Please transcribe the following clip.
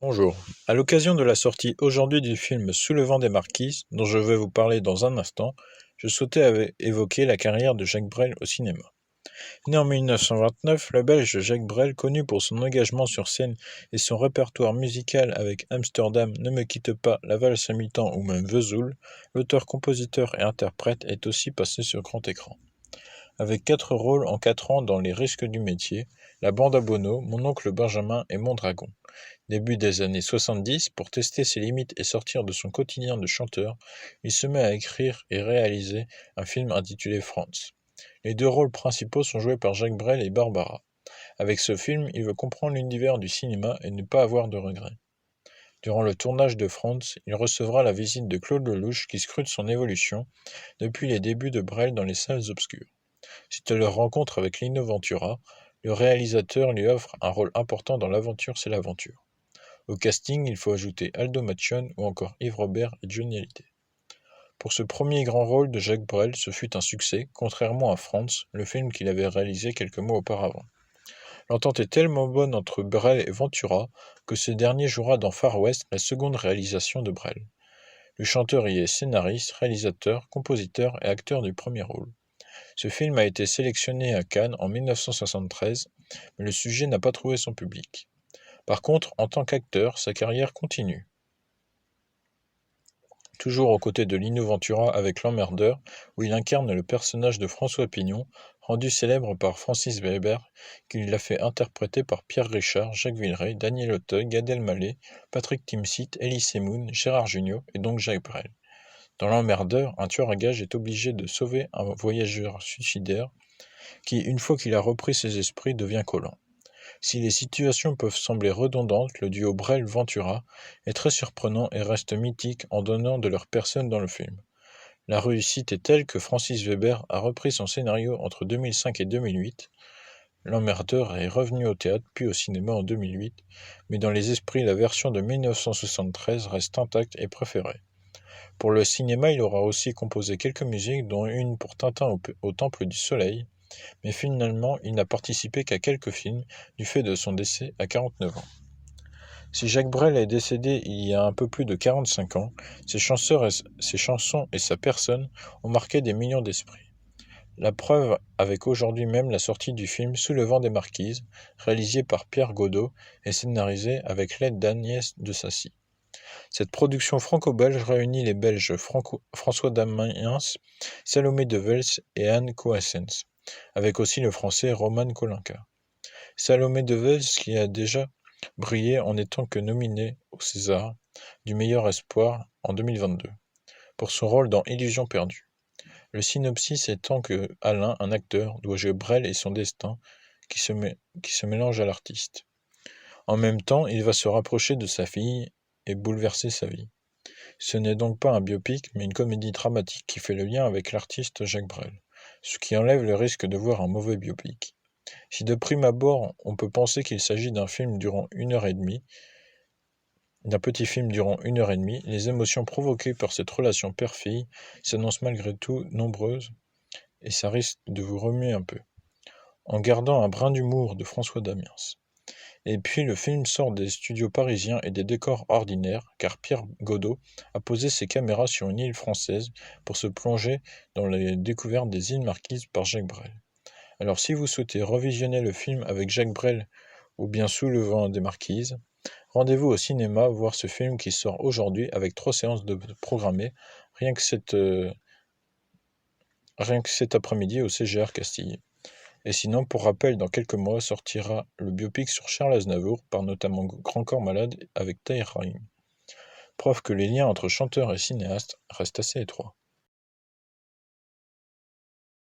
Bonjour. À l'occasion de la sortie aujourd'hui du film Sous le vent des marquises, dont je vais vous parler dans un instant, je souhaitais évoquer la carrière de Jacques Brel au cinéma. Né en 1929, le Belge Jacques Brel, connu pour son engagement sur scène et son répertoire musical avec Amsterdam, Ne me quitte pas, La valse à mi-temps ou même Vesoul, l'auteur, compositeur et interprète est aussi passé sur grand écran. Avec 4 rôles en 4 ans dans Les risques du métier, La bande à Bono, Mon oncle Benjamin et Mon dragon. Début des années 70, pour tester ses limites et sortir de son quotidien de chanteur, il se met à écrire et réaliser un film intitulé Franz. Les 2 rôles principaux sont joués par Jacques Brel et Barbara. Avec ce film, il veut comprendre l'univers du cinéma et ne pas avoir de regrets. Durant le tournage de Franz, il recevra la visite de Claude Lelouch qui scrute son évolution depuis les débuts de Brel dans les salles obscures. Suite à leur rencontre avec Lino Ventura, le réalisateur lui offre un rôle important dans L'aventure c'est l'aventure. Au casting, il faut ajouter Aldo Macione ou encore Yves Robert et Johnny Hallyday. Pour ce premier grand rôle de Jacques Brel, ce fut un succès, contrairement à Franz, le film qu'il avait réalisé quelques mois auparavant. L'entente est tellement bonne entre Brel et Ventura que ce dernier jouera dans Far West, la seconde réalisation de Brel. Le chanteur y est scénariste, réalisateur, compositeur et acteur du premier rôle. Ce film a été sélectionné à Cannes en 1973, mais le sujet n'a pas trouvé son public. Par contre, en tant qu'acteur, sa carrière continue. Toujours aux côtés de Lino Ventura avec L'Emmerdeur, où il incarne le personnage de François Pignon, rendu célèbre par Francis Weber, qui l'a fait interpréter par Pierre Richard, Jacques Villeray, Daniel Auteuil, Gad Elmaleh, Patrick Timsit, Elie Semoun, Gérard Jugnot et donc Jacques Brel. Dans L'Emmerdeur, un tueur à gages est obligé de sauver un voyageur suicidaire qui, une fois qu'il a repris ses esprits, devient collant. Si les situations peuvent sembler redondantes, le duo Brel-Ventura est très surprenant et reste mythique en donnant de leur personne dans le film. La réussite est telle que Francis Weber a repris son scénario entre 2005 et 2008. L'Emmerdeur est revenu au théâtre puis au cinéma en 2008, mais dans les esprits la version de 1973 reste intacte et préférée. Pour le cinéma, il aura aussi composé quelques musiques, dont une pour Tintin au Temple du Soleil, mais finalement il n'a participé qu'à quelques films du fait de son décès à 49 ans. Si Jacques Brel est décédé il y a un peu plus de 45 ans, ses chansons et sa personne ont marqué des millions d'esprits. La preuve avec aujourd'hui même la sortie du film Sous le vent des marquises, réalisé par Pierre Godot et scénarisé avec l'aide d'Agnès de Sassy. Cette production franco-belge réunit les Belges François Damiens, Salomé de Vels et Anne Coassens, avec aussi le français Roman Kolinka. Salomé de Vels qui a déjà brillé en étant que nominée au César du meilleur espoir en 2022, pour son rôle dans Illusion perdue. Le synopsis étant que Alain, un acteur, doit jouer Brel et son destin qui se mélange à l'artiste. En même temps, il va se rapprocher de sa fille et bouleverser sa vie. Ce n'est donc pas un biopic, mais une comédie dramatique qui fait le lien avec l'artiste Jacques Brel, ce qui enlève le risque de voir un mauvais biopic. Si de prime abord, on peut penser qu'il s'agit d'un film durant 1h30, d'un petit film durant 1h30, les émotions provoquées par cette relation père-fille s'annoncent malgré tout nombreuses, et ça risque de vous remuer un peu, en gardant un brin d'humour de François Damiens. Et puis le film sort des studios parisiens et des décors ordinaires, car Pierre Godot a posé ses caméras sur une île française pour se plonger dans les découvertes des îles Marquises par Jacques Brel. Alors si vous souhaitez revisionner le film avec Jacques Brel ou bien Sous le vent des marquises, rendez-vous au cinéma voir ce film qui sort aujourd'hui avec 3 séances de programmées, rien que cet après-midi au CGR Castille. Et sinon, pour rappel, dans quelques mois sortira le biopic sur Charles Aznavour, par notamment Grand Corps Malade avec Tahir Rahim. Preuve que les liens entre chanteurs et cinéastes restent assez étroits.